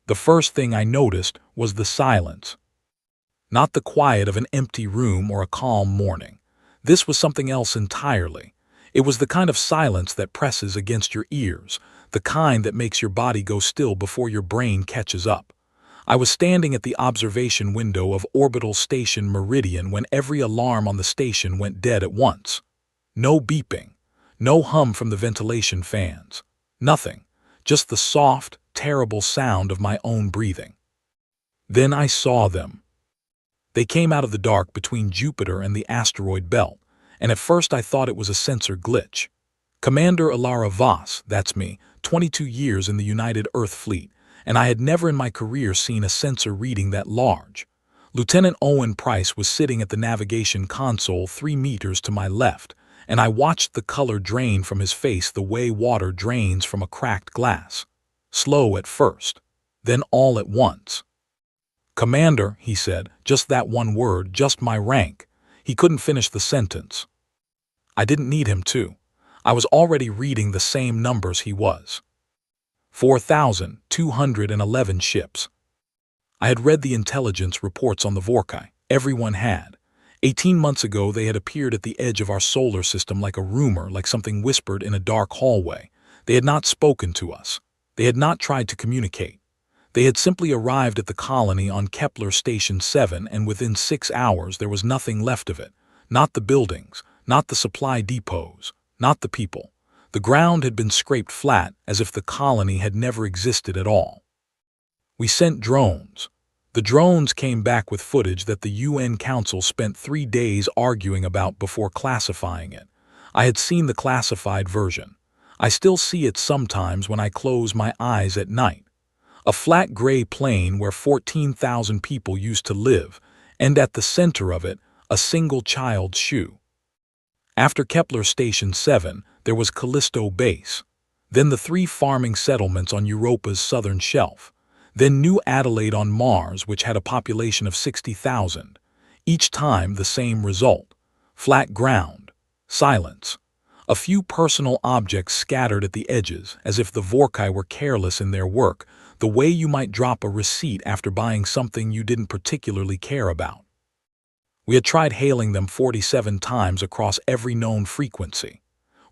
The first thing I noticed was the silence. Not the quiet of an empty room or a calm morning. This was something else entirely. It was the kind of silence that presses against your ears, the kind that makes your body go still before your brain catches up. I was standing at the observation window of Orbital Station Meridian when every alarm on the station went dead at once. No beeping, no hum from the ventilation fans, nothing, just the soft, terrible sound of my own breathing. Then I saw them. They came out of the dark between Jupiter and the asteroid belt, and at first I thought it was a sensor glitch. Commander Ilara Voss, that's me, 22 years in the United Earth Fleet, and I had never in my career seen a sensor reading that large. Lieutenant Owen Price was sitting at the navigation console 3 meters to my left, and I watched the color drain from his face the way water drains from a cracked glass. Slow at first, then all at once. "Commander," he said, just that one word, just my rank. He couldn't finish the sentence. I didn't need him to. I was already reading the same numbers he was. 4,211 ships. I had read the intelligence reports on the Vorkai. Everyone had. 18 months ago they had appeared at the edge of our solar system like a rumor, like something whispered in a dark hallway. They had not spoken to us. They had not tried to communicate. They had simply arrived at the colony on Kepler Station 7, and within 6 hours there was nothing left of it. Not the buildings, not the supply depots, not the people. The ground had been scraped flat as if the colony had never existed at all. We sent drones. The drones came back with footage that the UN Council spent 3 days arguing about before classifying it. I had seen the classified version. I still see it sometimes when I close my eyes at night. A flat gray plain where 14,000 people used to live, and at the center of it, a single child's shoe. After Kepler Station 7, there was Callisto Base. Then the 3 farming settlements on Europa's southern shelf. Then New Adelaide on Mars, which had a population of 60,000. Each time the same result. Flat ground. Silence. A few personal objects scattered at the edges, as if the Vorkai were careless in their work, the way you might drop a receipt after buying something you didn't particularly care about. We had tried hailing them 47 times across every known frequency.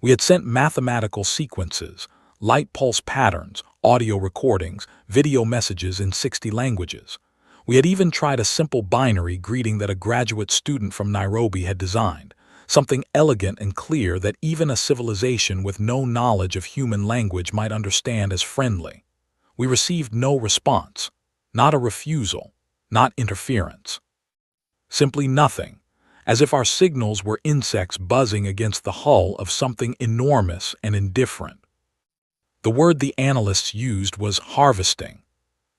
We had sent mathematical sequences, light pulse patterns, audio recordings, video messages in 60 languages. We had even tried a simple binary greeting that a graduate student from Nairobi had designed, something elegant and clear that even a civilization with no knowledge of human language might understand as friendly. We received no response, not a refusal, not interference. Simply nothing, as if our signals were insects buzzing against the hull of something enormous and indifferent. The word the analysts used was harvesting.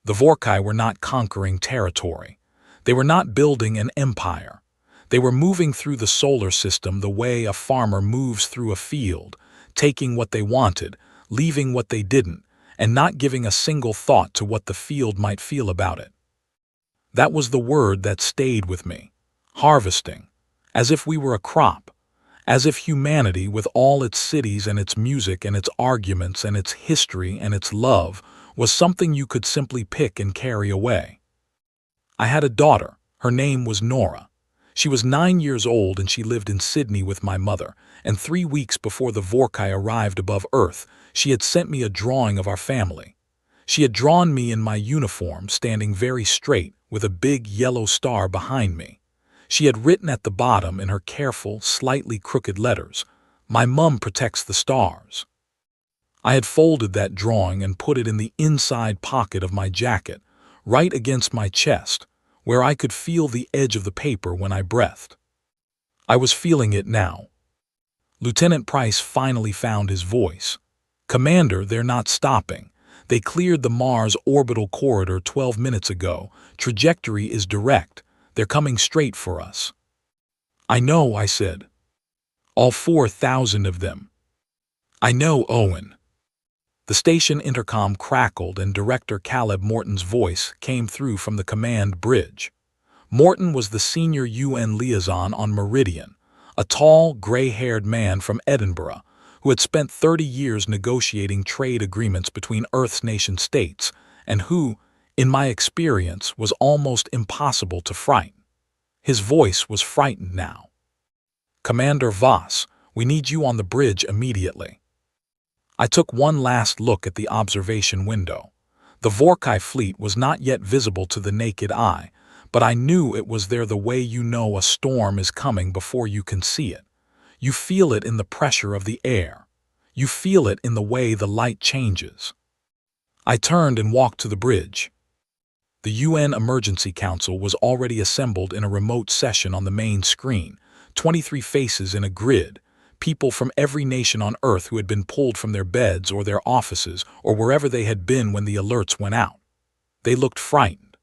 The Vorkai were not conquering territory. They were not building an empire. They were moving through the solar system the way a farmer moves through a field, taking what they wanted, leaving what they didn't, and not giving a single thought to what the field might feel about it. That was the word that stayed with me. Harvesting. As if we were a crop. As if humanity, with all its cities and its music and its arguments and its history and its love, was something you could simply pick and carry away. I had a daughter. Her name was Nora. She was 9 years old and she lived in Sydney with my mother, and 3 weeks before the Vorkai arrived above Earth, she had sent me a drawing of our family. She had drawn me in my uniform, standing very straight, with a big yellow star behind me. She had written at the bottom in her careful, slightly crooked letters, "My mum protects the stars." I had folded that drawing and put it in the inside pocket of my jacket, right against my chest, where I could feel the edge of the paper when I breathed. I was feeling it now. Lieutenant Price finally found his voice. "Commander, they're not stopping. They cleared the Mars orbital corridor 12 minutes ago. Trajectory is direct. They're coming straight for us." "I know," I said. "All 4,000 of them." "I know, Owen." The station intercom crackled and Director Caleb Morton's voice came through from the command bridge. Morton was the senior UN liaison on Meridian, a tall, gray-haired man from Edinburgh who had spent 30 years negotiating trade agreements between Earth's nation-states and who, in my experience, was almost impossible to frighten. His voice was frightened now. "Commander Voss, we need you on the bridge immediately." I took one last look at the observation window. The Vorkai fleet was not yet visible to the naked eye, but I knew it was there the way you know a storm is coming before you can see it. You feel it in the pressure of the air. You feel it in the way the light changes. I turned and walked to the bridge. The UN Emergency Council was already assembled in a remote session on the main screen, 23 faces in a grid, people from every nation on Earth who had been pulled from their beds or their offices or wherever they had been when the alerts went out. They looked frightened.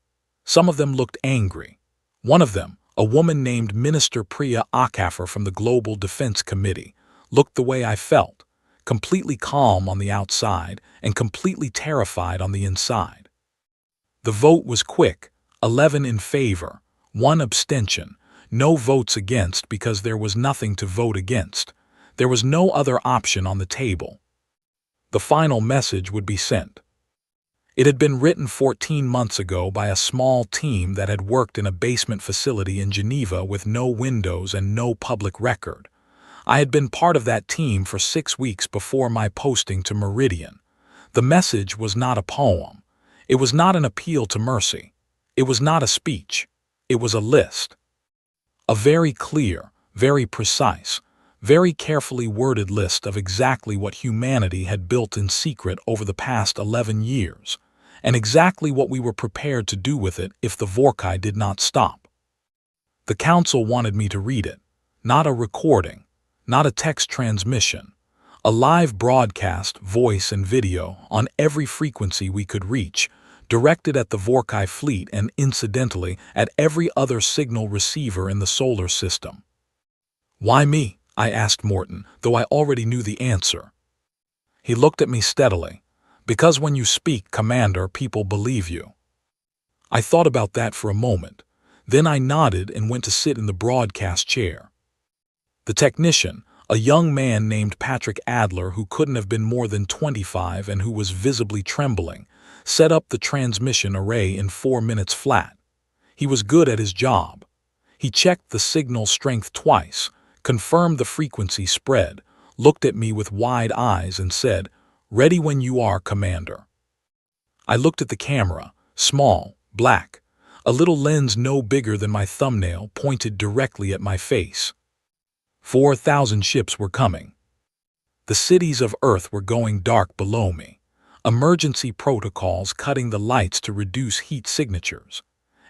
Some of them looked angry. One of them, a woman named Minister Priya Akaffer from the Global Defense Committee, looked the way I felt, completely calm on the outside and completely terrified on the inside. The vote was quick, 11 in favor, 1 abstention, no votes against because there was nothing to vote against. There was no other option on the table. The final message would be sent. It had been written 14 months ago by a small team that had worked in a basement facility in Geneva with no windows and no public record. I had been part of that team for 6 weeks before my posting to Meridian. The message was not a poem. It was not an appeal to mercy. It was not a speech. It was a list. A very clear, very precise, very carefully worded list of exactly what humanity had built in secret over the past 11 years, and exactly what we were prepared to do with it if the Vorkai did not stop. The council wanted me to read it, not a recording, not a text transmission, a live broadcast, voice and video, on every frequency we could reach, directed at the Vorkai fleet and, incidentally, at every other signal receiver in the solar system. "Why me?" I asked Morton, though I already knew the answer. He looked at me steadily. "Because when you speak, Commander, people believe you." I thought about that for a moment. Then I nodded and went to sit in the broadcast chair. The technician, a young man named Patrick Adler who couldn't have been more than 25 and who was visibly trembling, set up the transmission array in 4 minutes flat. He was good at his job. He checked the signal strength twice, confirmed the frequency spread, looked at me with wide eyes and said, "Ready when you are, Commander." I looked at the camera, small, black, a little lens no bigger than my thumbnail pointed directly at my face. 4,000 ships were coming. The cities of Earth were going dark below me. Emergency protocols cutting the lights to reduce heat signatures.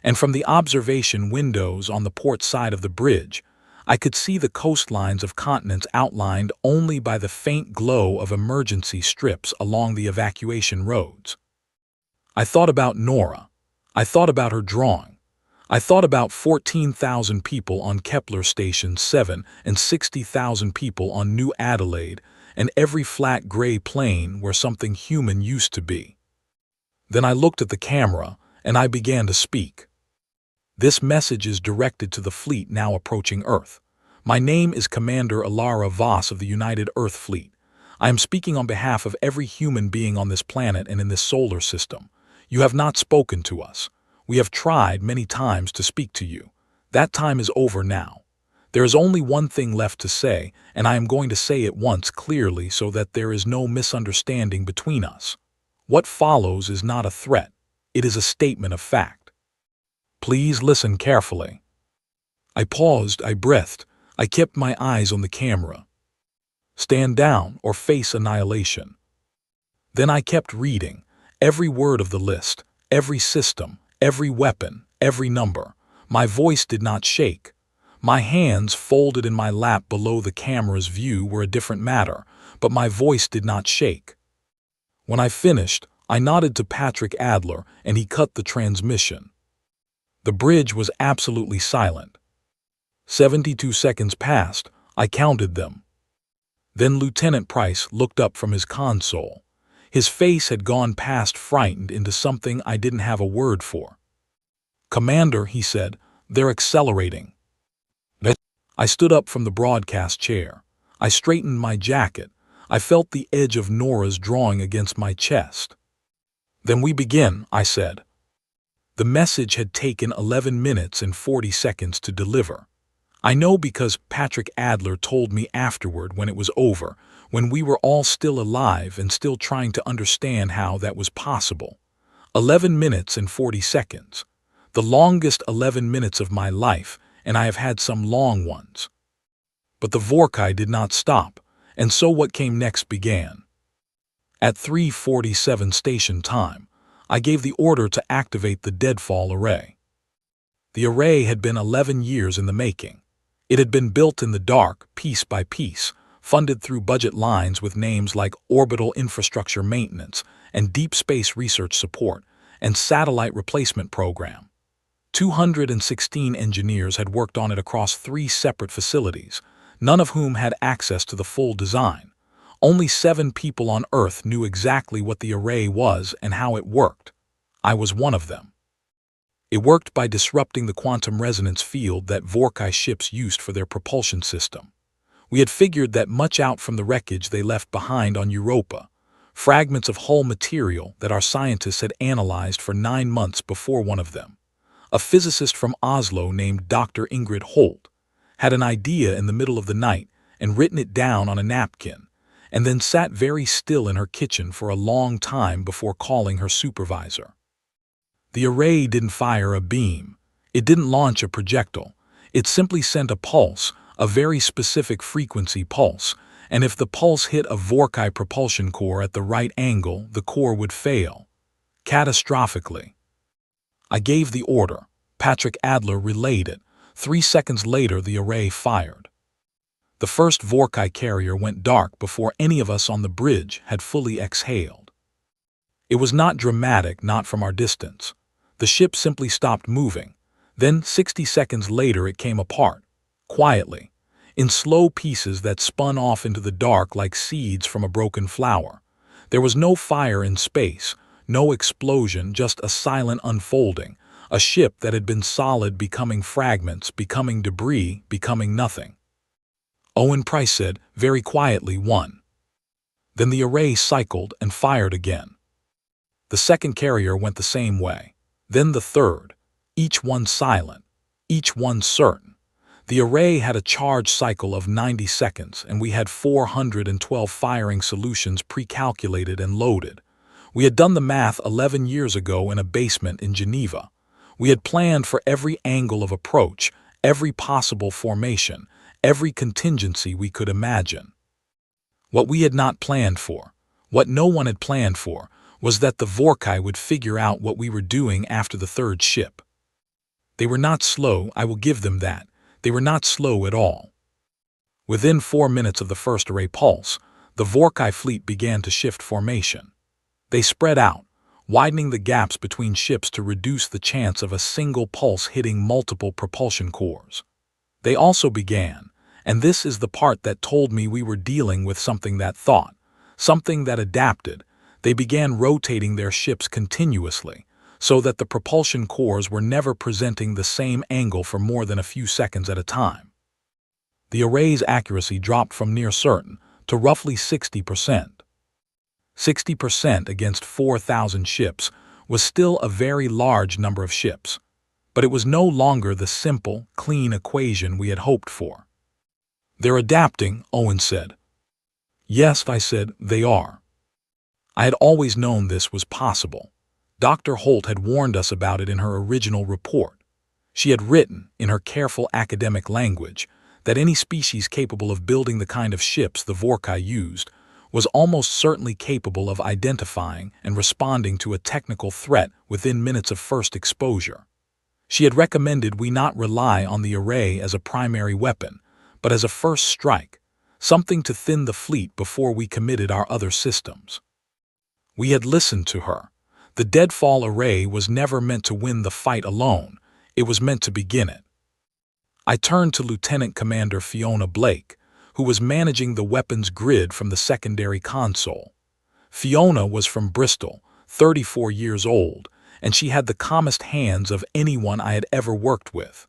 And from the observation windows on the port side of the bridge, I could see the coastlines of continents outlined only by the faint glow of emergency strips along the evacuation roads. I thought about Nora. I thought about her drawing. I thought about 14,000 people on Kepler Station 7 and 60,000 people on New Adelaide and every flat gray plane where something human used to be. Then I looked at the camera and I began to speak. "This message is directed to the fleet now approaching Earth. My name is Commander Alara Voss of the United Earth Fleet. I am speaking on behalf of every human being on this planet and in this solar system. You have not spoken to us. We have tried many times to speak to you. That time is over now. There is only one thing left to say, and I am going to say it once clearly so that there is no misunderstanding between us. What follows is not a threat. It is a statement of fact. Please listen carefully." I paused, I breathed, I kept my eyes on the camera. "Stand down or face annihilation." Then I kept reading, every word of the list, every system, every weapon, every number. My voice did not shake. My hands folded in my lap below the camera's view were a different matter, but my voice did not shake. When I finished, I nodded to Patrick Adler and he cut the transmission. The bridge was absolutely silent. 72 seconds passed. I counted them. Then Lieutenant Price looked up from his console. His face had gone past frightened into something I didn't have a word for. "Commander," he said, "they're accelerating." I stood up from the broadcast chair. I straightened my jacket. I felt the edge of Nora's drawing against my chest. "Then we begin," I said. The message had taken 11 minutes and 40 seconds to deliver. I know because Patrick Adler told me afterward when it was over, when we were all still alive and still trying to understand how that was possible. 11 minutes and 40 seconds. The longest 11 minutes of my life, and I have had some long ones. But the Vorkai did not stop, and so what came next began. At 3:47 station time, I gave the order to activate the deadfall array. The array had been 11 years in the making. It had been built in the dark, piece by piece, funded through budget lines with names like Orbital Infrastructure Maintenance and Deep Space Research Support and Satellite Replacement Program. 216 engineers had worked on it across 3 separate facilities, none of whom had access to the full design. Only 7 people on Earth knew exactly what the array was and how it worked. I was one of them. It worked by disrupting the quantum resonance field that Vorkai ships used for their propulsion system. We had figured that much out from the wreckage they left behind on Europa, fragments of hull material that our scientists had analyzed for 9 months before one of them, a physicist from Oslo named Dr. Ingrid Holt, had an idea in the middle of the night and written it down on a napkin, and then sat very still in her kitchen for a long time before calling her supervisor. The array didn't fire a beam. It didn't launch a projectile. It simply sent a pulse, a very specific frequency pulse, and if the pulse hit a Vorkai propulsion core at the right angle, the core would fail. Catastrophically. I gave the order. Patrick Adler relayed it. 3 seconds later, the array fired. The first Vorkai carrier went dark before any of us on the bridge had fully exhaled. It was not dramatic, not from our distance. The ship simply stopped moving. Then, 60 seconds later, it came apart, quietly, in slow pieces that spun off into the dark like seeds from a broken flower. There was no fire in space, no explosion, just a silent unfolding, a ship that had been solid becoming fragments, becoming debris, becoming nothing. Owen Price said, very quietly, 1. Then the array cycled and fired again. The second carrier went the same way. Then the third, each one silent, each one certain. The array had a charge cycle of 90 seconds, and we had 412 firing solutions pre-calculated and loaded. We had done the math 11 years ago in a basement in Geneva. We had planned for every angle of approach, every possible formation, every contingency we could imagine. What we had not planned for, what no one had planned for, was that the Vorkai would figure out what we were doing after the third ship. They were not slow, I will give them that. They were not slow at all. Within 4 minutes of the first array pulse, the Vorkai fleet began to shift formation. They spread out, widening the gaps between ships to reduce the chance of a single pulse hitting multiple propulsion cores. They also began, and this is the part that told me we were dealing with something that thought, something that adapted. They began rotating their ships continuously, so that the propulsion cores were never presenting the same angle for more than a few seconds at a time. The array's accuracy dropped from near certain to roughly 60%. 60% against 4,000 ships was still a very large number of ships, but it was no longer the simple, clean equation we had hoped for. They're adapting, Owen said. Yes, I said, they are. I had always known this was possible. Dr. Holt had warned us about it in her original report. She had written, in her careful academic language, that any species capable of building the kind of ships the Vorkai used was almost certainly capable of identifying and responding to a technical threat within minutes of first exposure. She had recommended we not rely on the array as a primary weapon, but as a first strike, something to thin the fleet before we committed our other systems. We had listened to her. The deadfall array was never meant to win the fight alone. It was meant to begin it. I turned to Lieutenant Commander Fiona Blake, who was managing the weapons grid from the secondary console. Fiona was from Bristol, 34 years old, and she had the calmest hands of anyone I had ever worked with.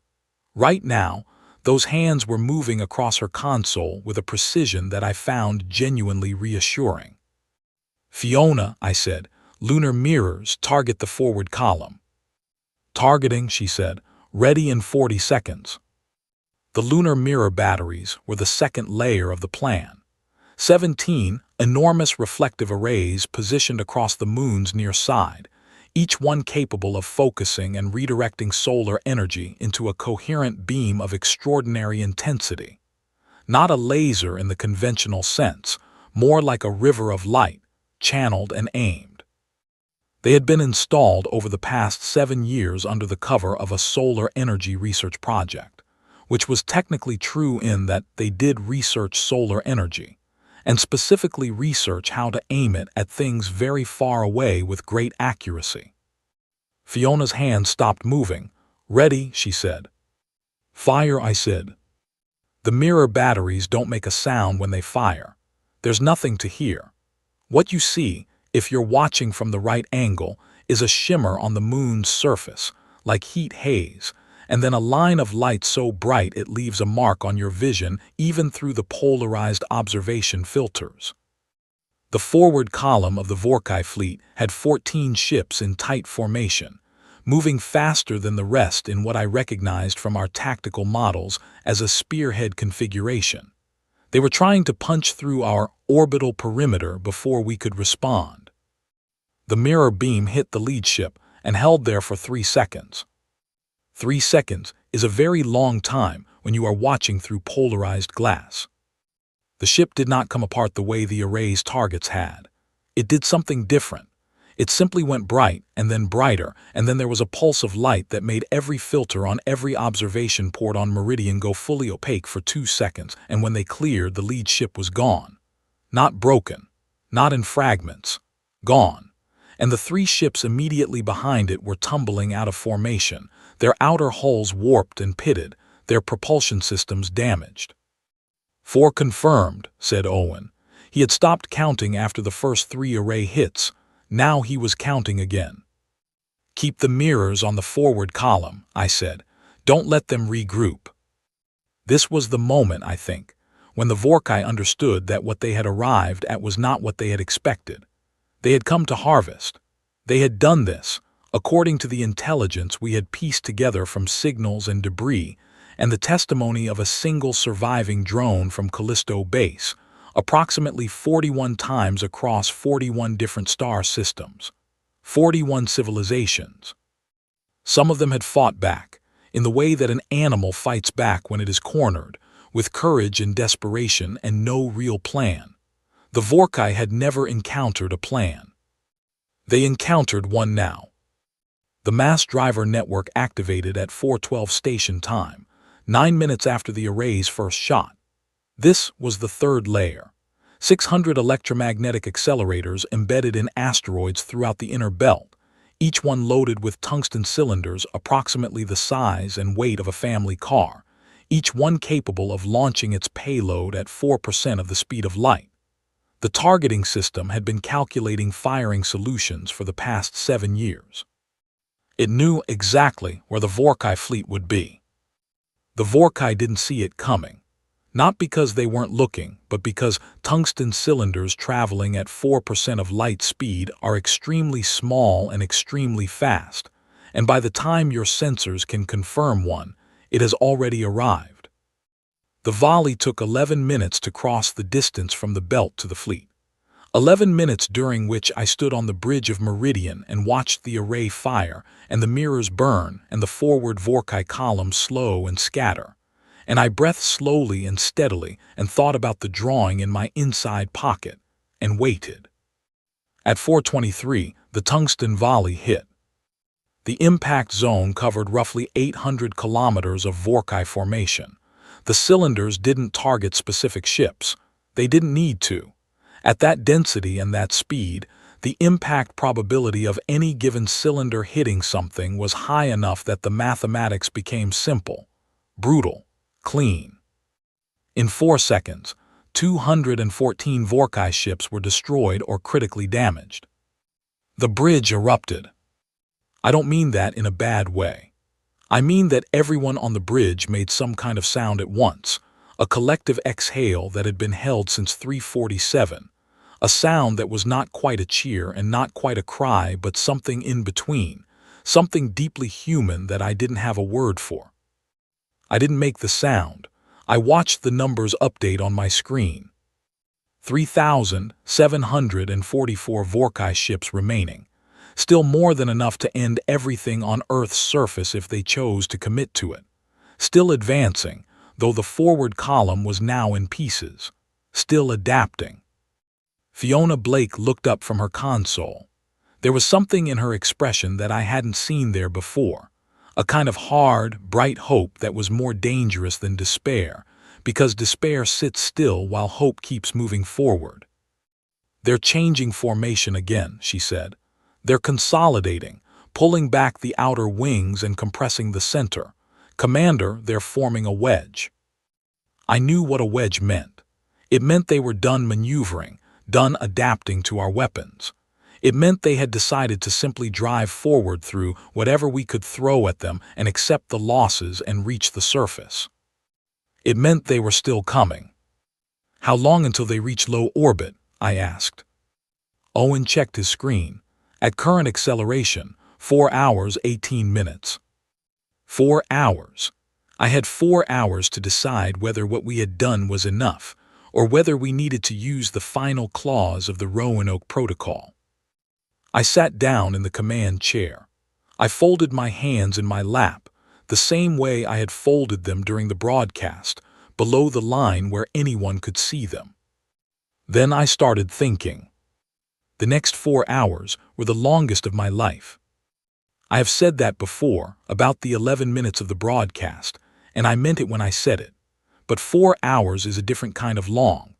Right now, those hands were moving across her console with a precision that I found genuinely reassuring. Fiona, I said, lunar mirrors target the forward column. Targeting, she said. Ready in 40 seconds. The lunar mirror batteries were the second layer of the plan. 17 enormous reflective arrays positioned across the moon's near side, each one capable of focusing and redirecting solar energy into a coherent beam of extraordinary intensity. Not a laser in the conventional sense, more like a river of light, channeled and aimed. They had been installed over the past 7 years under the cover of a solar energy research project, which was technically true in that they did research solar energy, and specifically research how to aim it at things very far away with great accuracy. Fiona's hand stopped moving. Ready, she said. Fire, I said. The mirror batteries don't make a sound when they fire. There's nothing to hear. What you see, if you're watching from the right angle, is a shimmer on the moon's surface, like heat haze, and then a line of light so bright it leaves a mark on your vision even through the polarized observation filters. The forward column of the Vorkai fleet had 14 ships in tight formation, moving faster than the rest in what I recognized from our tactical models as a spearhead configuration. They were trying to punch through our orbital perimeter before we could respond. The mirror beam hit the lead ship and held there for 3 seconds. 3 seconds is a very long time when you are watching through polarized glass. The ship did not come apart the way the array's targets had. It did something different. It simply went bright and then brighter, and then there was a pulse of light that made every filter on every observation port on Meridian go fully opaque for 2 seconds, and when they cleared, the lead ship was gone. Not broken, not in fragments, gone. And the 3 ships immediately behind it were tumbling out of formation, their outer hulls warped and pitted, their propulsion systems damaged. 4 confirmed, said Owen. He had stopped counting after the first 3 array hits. Now he was counting again. Keep the mirrors on the forward column, I said. Don't let them regroup. This was the moment, I think, when the Vorkai understood that what they had arrived at was not what they had expected. They had come to harvest. They had done this, according to the intelligence we had pieced together from signals and debris, and the testimony of a single surviving drone from Callisto Base, approximately 41 times across 41 different star systems, 41 civilizations. Some of them had fought back, in the way that an animal fights back when it is cornered, with courage and desperation and no real plan. The Vorkai had never encountered a plan. They encountered one now. The mass driver network activated at 4:12 station time, 9 minutes after the array's first shot. This was the third layer. 600 electromagnetic accelerators embedded in asteroids throughout the inner belt, each one loaded with tungsten cylinders approximately the size and weight of a family car, each one capable of launching its payload at 4% of the speed of light. The targeting system had been calculating firing solutions for the past 7 years. It knew exactly where the Vorkai fleet would be. The Vorkai didn't see it coming. Not because they weren't looking, but because tungsten cylinders traveling at 4% of light speed are extremely small and extremely fast, and by the time your sensors can confirm one, it has already arrived. The volley took 11 minutes to cross the distance from the belt to the fleet. 11 minutes during which I stood on the bridge of Meridian and watched the array fire and the mirrors burn and the forward Vorkai columns slow and scatter. And I breathed slowly and steadily and thought about the drawing in my inside pocket and waited. At 4:23, the tungsten volley hit. The impact zone covered roughly 800 kilometers of Vorkai formation. The cylinders didn't target specific ships. They didn't need to. At that density and that speed, the impact probability of any given cylinder hitting something was high enough that the mathematics became simple, brutal, clean. In 4 seconds, 214 Vorkai ships were destroyed or critically damaged. The bridge erupted. I don't mean that in a bad way. I mean that everyone on the bridge made some kind of sound at once, a collective exhale that had been held since 3:47, a sound that was not quite a cheer and not quite a cry but something in between, something deeply human that I didn't have a word for. I didn't make the sound. I watched the numbers update on my screen. 3,744 Vorkai ships remaining, still more than enough to end everything on Earth's surface if they chose to commit to it. Still advancing, though the forward column was now in pieces. Still adapting. Fiona Blake looked up from her console. There was something in her expression that I hadn't seen there before. A kind of hard, bright hope that was more dangerous than despair, because despair sits still while hope keeps moving forward. "They're changing formation again," she said. "They're consolidating, pulling back the outer wings and compressing the center. Commander, they're forming a wedge." I knew what a wedge meant. It meant they were done maneuvering, done adapting to our weapons. It meant they had decided to simply drive forward through whatever we could throw at them and accept the losses and reach the surface. It meant they were still coming. "How long until they reach low orbit?" I asked. Owen checked his screen. "At current acceleration, 4 hours, 18 minutes. 4 hours. I had 4 hours to decide whether what we had done was enough, or whether we needed to use the final clause of the Roanoke Protocol. I sat down in the command chair. I folded my hands in my lap, the same way I had folded them during the broadcast, below the line where anyone could see them. Then I started thinking. The next 4 hours were the longest of my life. I have said that before, about the 11 minutes of the broadcast, and I meant it when I said it. But 4 hours is a different kind of long.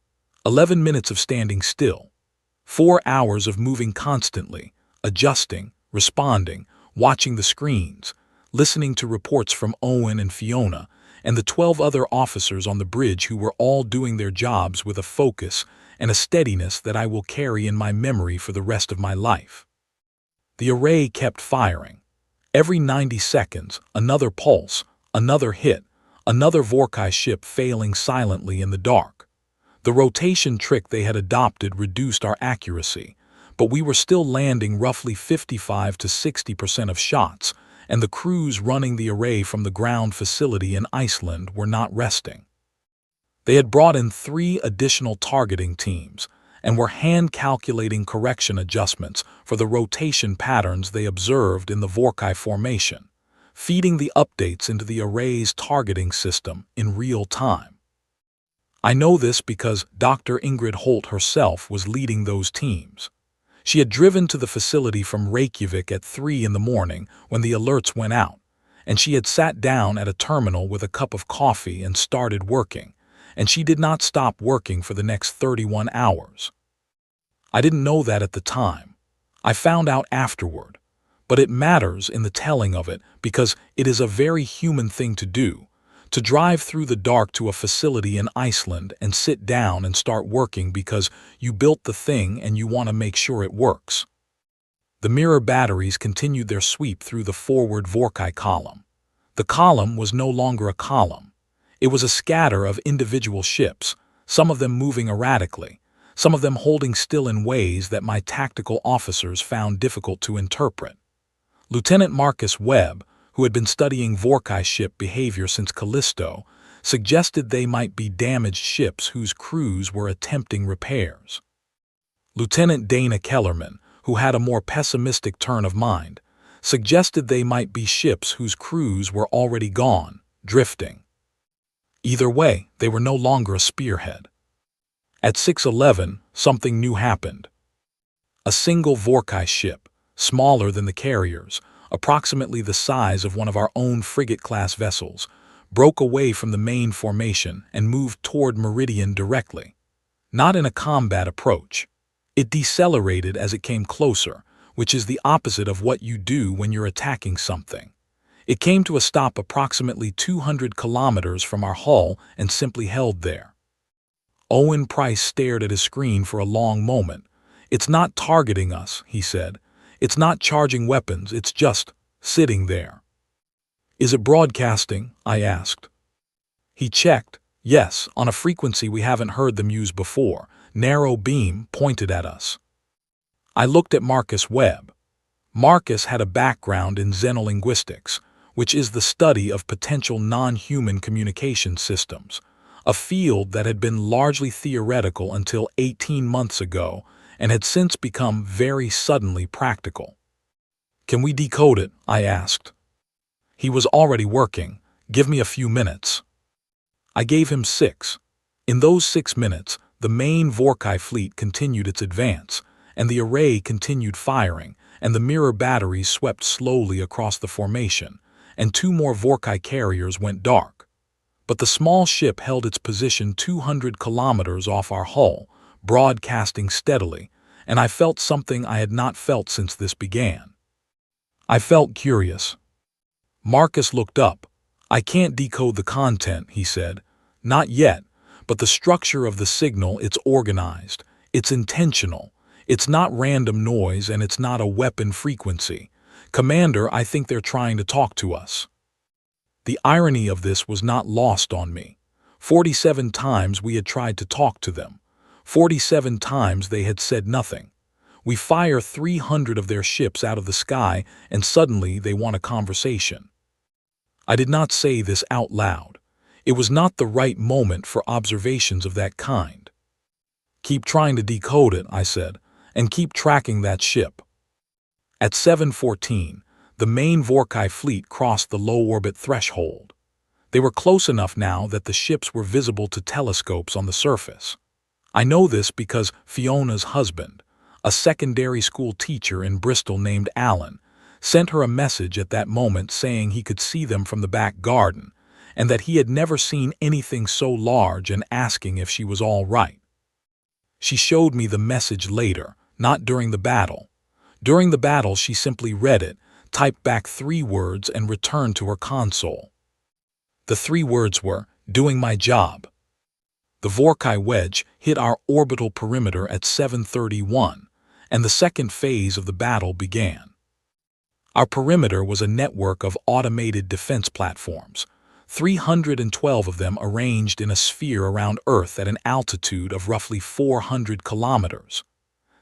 11 minutes of standing still. 4 hours of moving constantly, adjusting, responding, watching the screens, listening to reports from Owen and Fiona, and the 12 other officers on the bridge who were all doing their jobs with a focus and a steadiness that I will carry in my memory for the rest of my life. The array kept firing. Every 90 seconds, another pulse, another hit, another Vorkai ship failing silently in the dark. The rotation trick they had adopted reduced our accuracy, but we were still landing roughly 55 to 60% of shots, and the crews running the array from the ground facility in Iceland were not resting. They had brought in 3 additional targeting teams and were hand-calculating correction adjustments for the rotation patterns they observed in the Vorkai formation, feeding the updates into the array's targeting system in real time. I know this because Dr. Ingrid Holt herself was leading those teams. She had driven to the facility from Reykjavik at 3 in the morning when the alerts went out, and she had sat down at a terminal with a cup of coffee and started working, and she did not stop working for the next 31 hours. I didn't know that at the time. I found out afterward, but it matters in the telling of it because it is a very human thing to do, to drive through the dark to a facility in Iceland and sit down and start working because you built the thing and you want to make sure it works. The mirror batteries continued their sweep through the forward Vorkai column. The column was no longer a column. It was a scatter of individual ships, some of them moving erratically, some of them holding still in ways that my tactical officers found difficult to interpret. Lieutenant Marcus Webb, who had been studying Vorkai ship behavior since Callisto, suggested they might be damaged ships whose crews were attempting repairs. Lieutenant Dana Kellerman, who had a more pessimistic turn of mind, suggested they might be ships whose crews were already gone, drifting. Either way, they were no longer a spearhead. At 6:11, something new happened. A single Vorkai ship, smaller than the carriers, approximately the size of one of our own frigate-class vessels, broke away from the main formation and moved toward Meridian directly. Not in a combat approach. It decelerated as it came closer, which is the opposite of what you do when you're attacking something. It came to a stop approximately 200 kilometers from our hull and simply held there. Owen Price stared at his screen for a long moment. "It's not targeting us," he said. "It's not charging weapons, it's just sitting there." "Is it broadcasting?" I asked. He checked. "Yes, on a frequency we haven't heard them use before. Narrow beam pointed at us." I looked at Marcus Webb. Marcus had a background in xenolinguistics, which is the study of potential non-human communication systems, a field that had been largely theoretical until 18 months ago and had since become very suddenly practical. "Can we decode it?" I asked. He was already working. "Give me a few minutes." I gave him 6. In those 6 minutes, the main Vorkai fleet continued its advance, and the array continued firing, and the mirror batteries swept slowly across the formation, and 2 more Vorkai carriers went dark. But the small ship held its position 200 kilometers off our hull, broadcasting steadily, and I felt something I had not felt since this began. I felt curious. Marcus looked up. "I can't decode the content," he said. "Not yet, but the structure of the signal, it's organized, it's intentional, it's not random noise, and it's not a weapon frequency. Commander, I think they're trying to talk to us." The irony of this was not lost on me. 47 times we had tried to talk to them. 47 times they had said nothing. We fire 300 of their ships out of the sky, and suddenly they want a conversation. I did not say this out loud. It was not the right moment for observations of that kind. "Keep trying to decode it," I said, "and keep tracking that ship." At 7:14, the main Vorkai fleet crossed the low-orbit threshold. They were close enough now that the ships were visible to telescopes on the surface. I know this because Fiona's husband, a secondary school teacher in Bristol named Alan, sent her a message at that moment saying he could see them from the back garden, and that he had never seen anything so large, and asking if she was all right. She showed me the message later, not during the battle. During the battle, she simply read it, typed back 3 words, and returned to her console. The 3 words were, "Doing my job." The Vorkai wedge hit our orbital perimeter at 7:31, and the second phase of the battle began. Our perimeter was a network of automated defense platforms, 312 of them arranged in a sphere around Earth at an altitude of roughly 400 kilometers.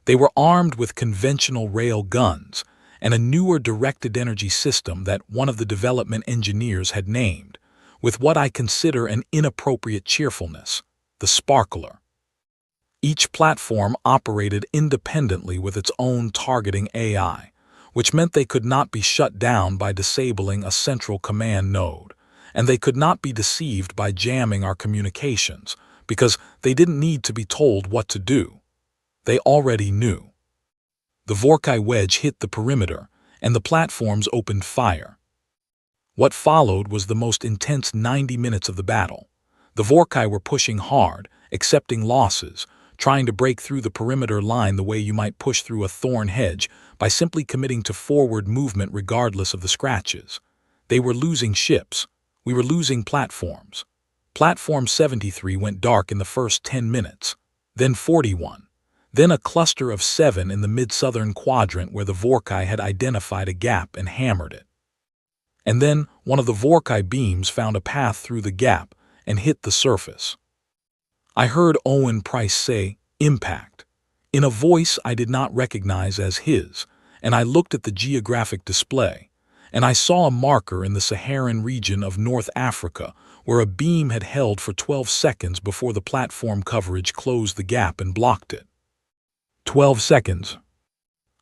They were armed with conventional rail guns and a newer directed energy system that one of the development engineers had named, with what I consider an inappropriate cheerfulness, the sparkler. Each platform operated independently with its own targeting AI, which meant they could not be shut down by disabling a central command node, and they could not be deceived by jamming our communications, because they didn't need to be told what to do. They already knew. The Vorkai wedge hit the perimeter, and the platforms opened fire. What followed was the most intense 90 minutes of the battle. The Vorkai were pushing hard, accepting losses, trying to break through the perimeter line the way you might push through a thorn hedge by simply committing to forward movement regardless of the scratches. They were losing ships. We were losing platforms. Platform 73 went dark in the first 10 minutes, then 41, then a cluster of 7 in the mid-southern quadrant where the Vorkai had identified a gap and hammered it. And then one of the Vorkai beams found a path through the gap and hit the surface. I heard Owen Price say, "Impact," in a voice I did not recognize as his, and I looked at the geographic display, and I saw a marker in the Saharan region of North Africa where a beam had held for 12 seconds before the platform coverage closed the gap and blocked it. 12 seconds.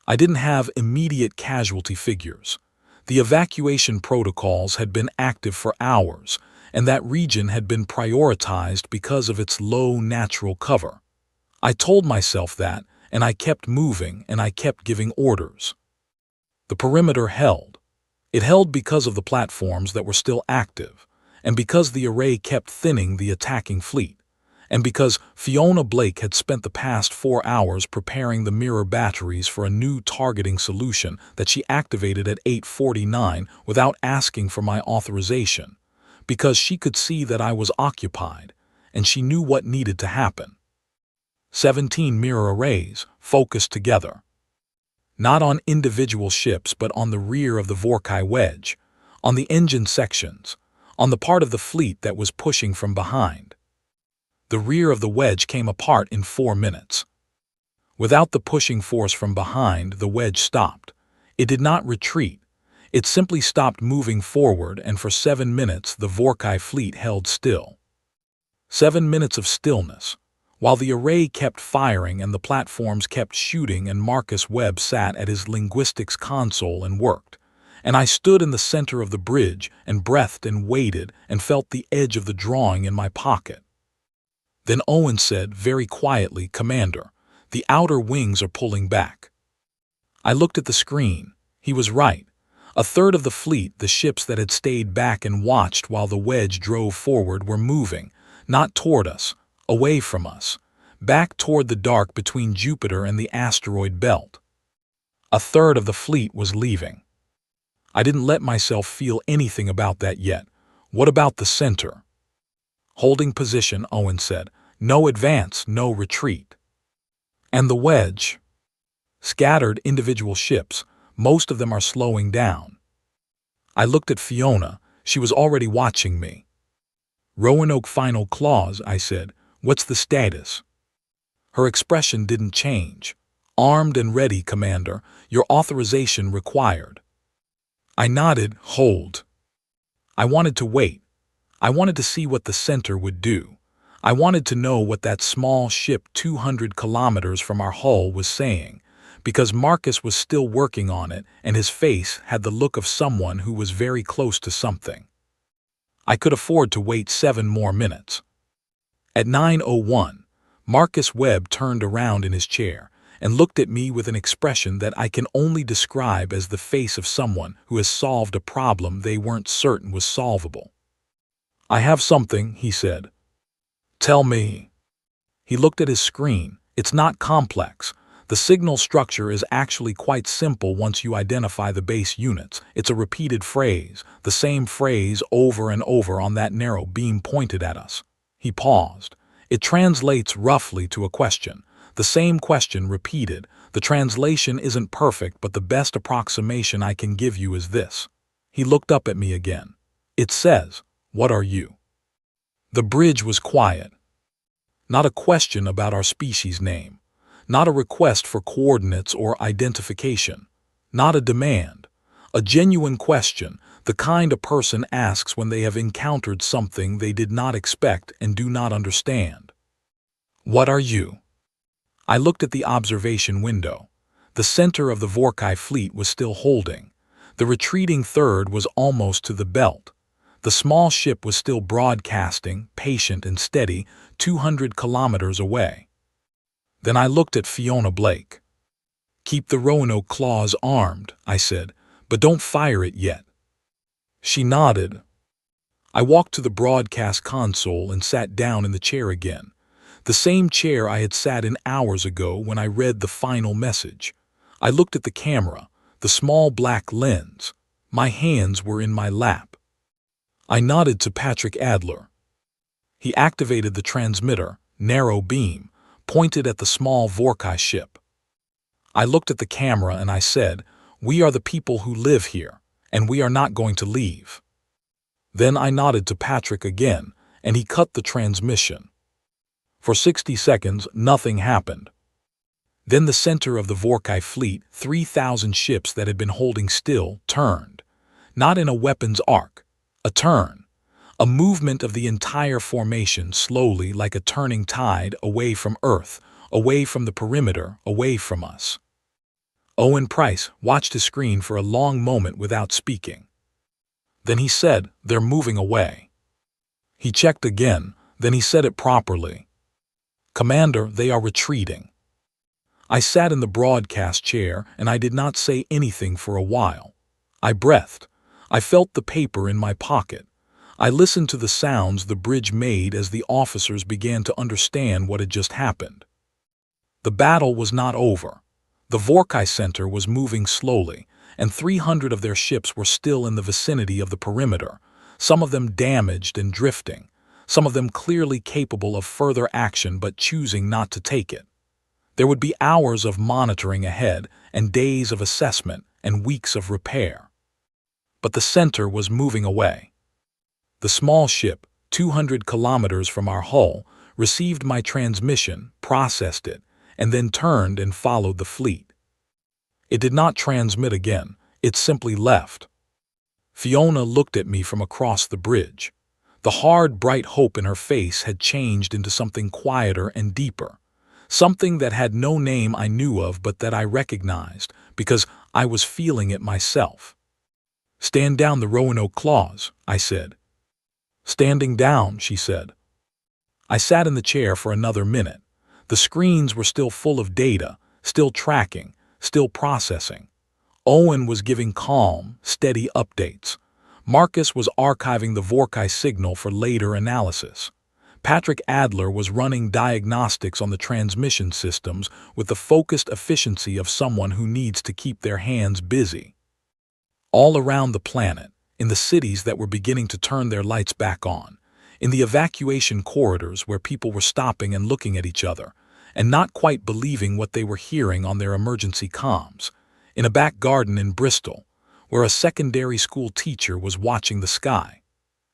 I didn't have immediate casualty figures. The evacuation protocols had been active for hours, and that region had been prioritized because of its low natural cover. I told myself that, and I kept moving, and I kept giving orders. The perimeter held. It held because of the platforms that were still active, and because the array kept thinning the attacking fleet, and because Fiona Blake had spent the past 4 hours preparing the mirror batteries for a new targeting solution that she activated at 8:49 without asking for my authorization, because she could see that I was occupied, and she knew what needed to happen. 17 mirror arrays, focused together. Not on individual ships, but on the rear of the Vorkai wedge, on the engine sections, on the part of the fleet that was pushing from behind. The rear of the wedge came apart in 4 minutes. Without the pushing force from behind, the wedge stopped. It did not retreat. It simply stopped moving forward, and for 7 minutes the Vorkai fleet held still. 7 minutes of stillness, while the array kept firing and the platforms kept shooting, and Marcus Webb sat at his linguistics console and worked. And I stood in the center of the bridge and breathed and waited and felt the edge of the drawing in my pocket. Then Owen said very quietly, "Commander, the outer wings are pulling back." I looked at the screen. He was right. A third of the fleet, the ships that had stayed back and watched while the wedge drove forward, were moving, not toward us, away from us, back toward the dark between Jupiter and the asteroid belt. A third of the fleet was leaving. I didn't let myself feel anything about that yet. What about the center? "Holding position," Owen said. "No advance, no retreat." "And the wedge?" "Scattered individual ships. Most of them are slowing down." I looked at Fiona. She was already watching me. "Roanoke final clause," I said. "What's the status?" Her expression didn't change. "Armed and ready, Commander. Your authorization required." I nodded. "Hold." I wanted to wait. I wanted to see what the center would do. I wanted to know what that small ship 200 kilometers from our hull was saying, because Marcus was still working on it and his face had the look of someone who was very close to something. I could afford to wait 7 more minutes. At 9:01, Marcus Webb turned around in his chair and looked at me with an expression that I can only describe as the face of someone who has solved a problem they weren't certain was solvable. "I have something," he said. "Tell me." He looked at his screen. "It's not complex. The signal structure is actually quite simple once you identify the base units. It's a repeated phrase, the same phrase over and over on that narrow beam pointed at us." He paused. "It translates roughly to a question. The same question repeated. The translation isn't perfect, but the best approximation I can give you is this." He looked up at me again. "It says, 'What are you?'" The bridge was quiet. Not a question about our species name. Not a request for coordinates or identification. Not a demand. A genuine question, the kind a person asks when they have encountered something they did not expect and do not understand. "What are you?" I looked at the observation window. The center of the Vorkai fleet was still holding. The retreating third was almost to the belt. The small ship was still broadcasting, patient and steady, 200 kilometers away. Then I looked at Fiona Blake. "Keep the Roanoke claws armed," I said, "but don't fire it yet." She nodded. I walked to the broadcast console and sat down in the chair again. The same chair I had sat in hours ago when I read the final message. I looked at the camera, the small black lens. My hands were in my lap. I nodded to Patrick Adler. He activated the transmitter, narrow beam, pointed at the small Vorkai ship. I looked at the camera and I said, "We are the people who live here, and we are not going to leave." Then I nodded to Patrick again, and he cut the transmission. For 60 seconds, nothing happened. Then the center of the Vorkai fleet, 3,000 ships that had been holding still, turned. Not in a weapons arc, a turn. A movement of the entire formation slowly like a turning tide away from Earth, away from the perimeter, away from us. Owen Price watched his screen for a long moment without speaking. Then he said, "They're moving away." He checked again, then he said it properly. "Commander, they are retreating." I sat in the broadcast chair and I did not say anything for a while. I breathed. I felt the paper in my pocket. I listened to the sounds the bridge made as the officers began to understand what had just happened. The battle was not over. The Vorkai Center was moving slowly, and 300 of their ships were still in the vicinity of the perimeter, some of them damaged and drifting, some of them clearly capable of further action but choosing not to take it. There would be hours of monitoring ahead, and days of assessment, and weeks of repair. But the center was moving away. The small ship, 200 kilometers from our hull, received my transmission, processed it, and then turned and followed the fleet. It did not transmit again. It simply left. Fiona looked at me from across the bridge. The hard, bright hope in her face had changed into something quieter and deeper. Something that had no name I knew of but that I recognized, because I was feeling it myself. "Stand down the Roanoke clause," I said. "Standing down," she said. I sat in the chair for another minute. The screens were still full of data, still tracking, still processing. Owen was giving calm, steady updates. Marcus was archiving the Vorkai signal for later analysis. Patrick Adler was running diagnostics on the transmission systems with the focused efficiency of someone who needs to keep their hands busy. All around the planet, in the cities that were beginning to turn their lights back on, in the evacuation corridors where people were stopping and looking at each other, and not quite believing what they were hearing on their emergency comms, in a back garden in Bristol, where a secondary school teacher was watching the sky,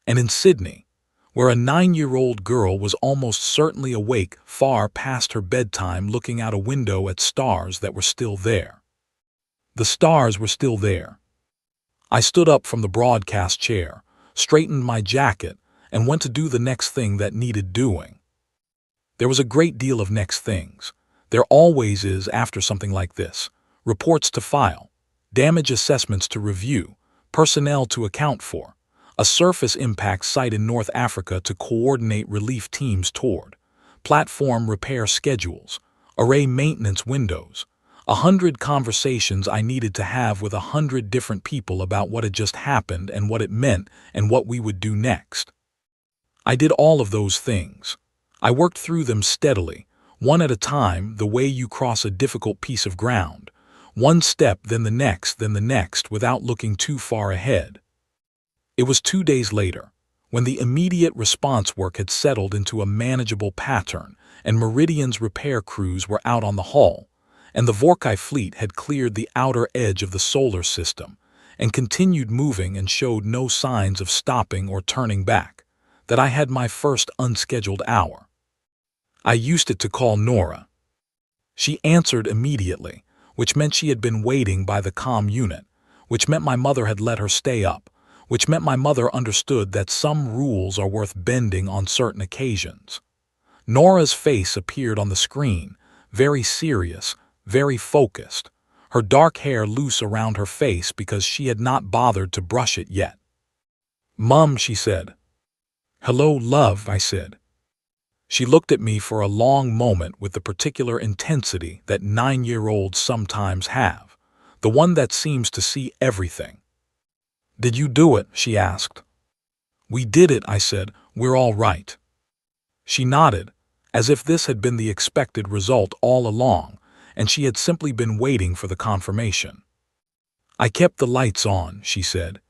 and in Sydney, where a 9-year-old girl was almost certainly awake far past her bedtime looking out a window at stars that were still there. The stars were still there. I stood up from the broadcast chair, straightened my jacket, and went to do the next thing that needed doing. There was a great deal of next things. There always is after something like this. Reports to file, damage assessments to review, personnel to account for, a surface impact site in North Africa to coordinate relief teams toward, platform repair schedules, array maintenance windows, 100 conversations I needed to have with 100 different people about what had just happened and what it meant and what we would do next. I did all of those things. I worked through them steadily, one at a time, the way you cross a difficult piece of ground. One step, then the next, without looking too far ahead. It was 2 days later, when the immediate response work had settled into a manageable pattern and Meridian's repair crews were out on the hull, and the Vorkai fleet had cleared the outer edge of the solar system and continued moving and showed no signs of stopping or turning back, that I had my first unscheduled hour. I used it to call Nora. She answered immediately, which meant she had been waiting by the comm unit, which meant my mother had let her stay up, which meant my mother understood that some rules are worth bending on certain occasions. Nora's face appeared on the screen, very serious, very focused, her dark hair loose around her face because she had not bothered to brush it yet. "Mum," she said. "Hello, love," I said. She looked at me for a long moment with the particular intensity that 9-year-olds sometimes have, the one that seems to see everything. "Did you do it?" she asked. "We did it," I said. "We're all right." She nodded, as if this had been the expected result all along, and she had simply been waiting for the confirmation. "I kept the lights on," she said.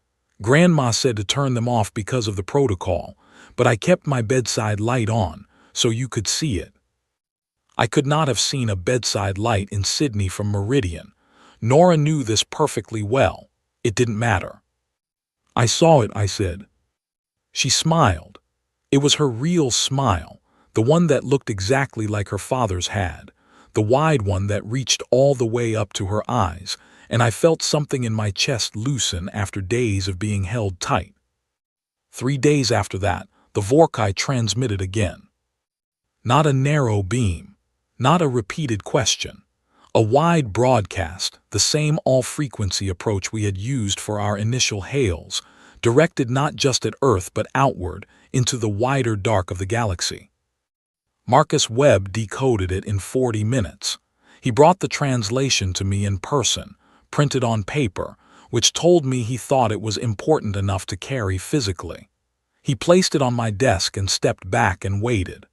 "Grandma said to turn them off because of the protocol, but I kept my bedside light on, so you could see it." I could not have seen a bedside light in Sydney from Meridian. Nora knew this perfectly well. It didn't matter. "I saw it," I said. She smiled. It was her real smile, the one that looked exactly like her father's had, the wide one that reached all the way up to her eyes, and I felt something in my chest loosen after days of being held tight. 3 days after that, the Vorkai transmitted again. Not a narrow beam, not a repeated question. A wide broadcast, the same all-frequency approach we had used for our initial hails, directed not just at Earth but outward, into the wider dark of the galaxy. Marcus Webb decoded it in 40 minutes. He brought the translation to me in person, printed on paper, which told me he thought it was important enough to carry physically. He placed it on my desk and stepped back and waited.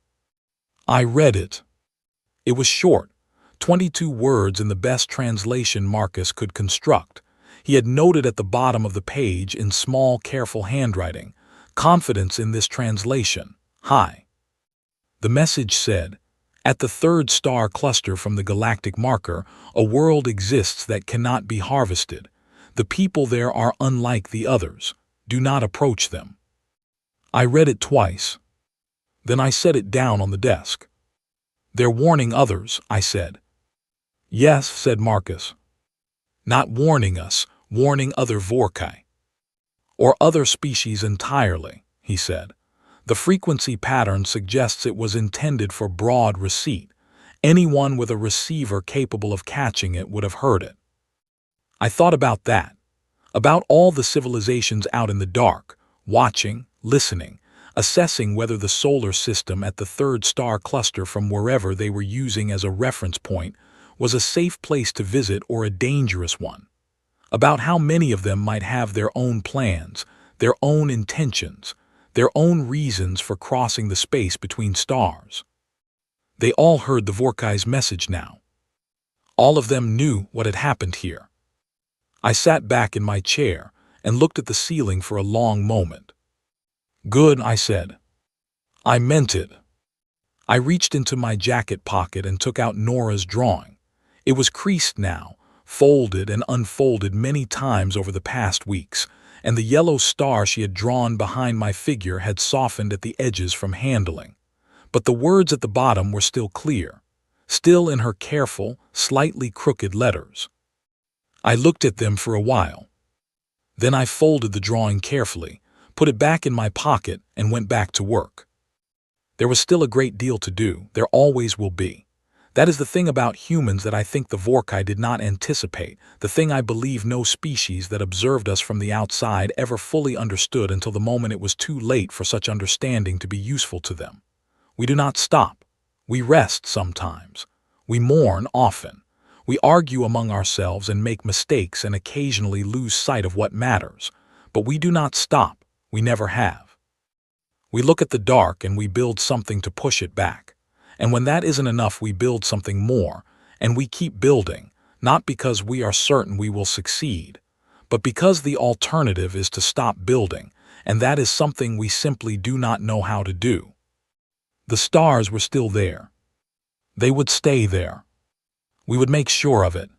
I read it. It was short, 22 words in the best translation Marcus could construct. He had noted at the bottom of the page in small, careful handwriting, "Confidence in this translation, high." The message said, "At the third star cluster from the galactic marker, a world exists that cannot be harvested. The people there are unlike the others. Do not approach them." I read it twice. Then I set it down on the desk. "They're warning others," I said. "Yes," said Marcus. "Not warning us, warning other Vorkai. Or other species entirely, he said. The frequency pattern suggests it was intended for broad receipt. Anyone with a receiver capable of catching it would have heard it. I thought about that, about all the civilizations out in the dark, watching, listening, assessing whether the solar system at the third star cluster from wherever they were using as a reference point was a safe place to visit or a dangerous one, about how many of them might have their own plans, their own intentions, their own reasons for crossing the space between stars. They all heard the Vorkai's message now. All of them knew what had happened here. I sat back in my chair and looked at the ceiling for a long moment. Good, I said. I meant it. I reached into my jacket pocket and took out Nora's drawing. It was creased now, folded and unfolded many times over the past weeks, and the yellow star she had drawn behind my figure had softened at the edges from handling. But the words at the bottom were still clear, still in her careful, slightly crooked letters. I looked at them for a while. Then I folded the drawing carefully, put it back in my pocket, and went back to work. There was still a great deal to do. There always will be. That is the thing about humans that I think the Vorkai did not anticipate, the thing I believe no species that observed us from the outside ever fully understood until the moment it was too late for such understanding to be useful to them. We do not stop. We rest sometimes. We mourn often. We argue among ourselves and make mistakes and occasionally lose sight of what matters. But we do not stop. We never have. We look at the dark and we build something to push it back. And when that isn't enough, we build something more, and we keep building, not because we are certain we will succeed, but because the alternative is to stop building, and that is something we simply do not know how to do. The stars were still there. They would stay there. We would make sure of it.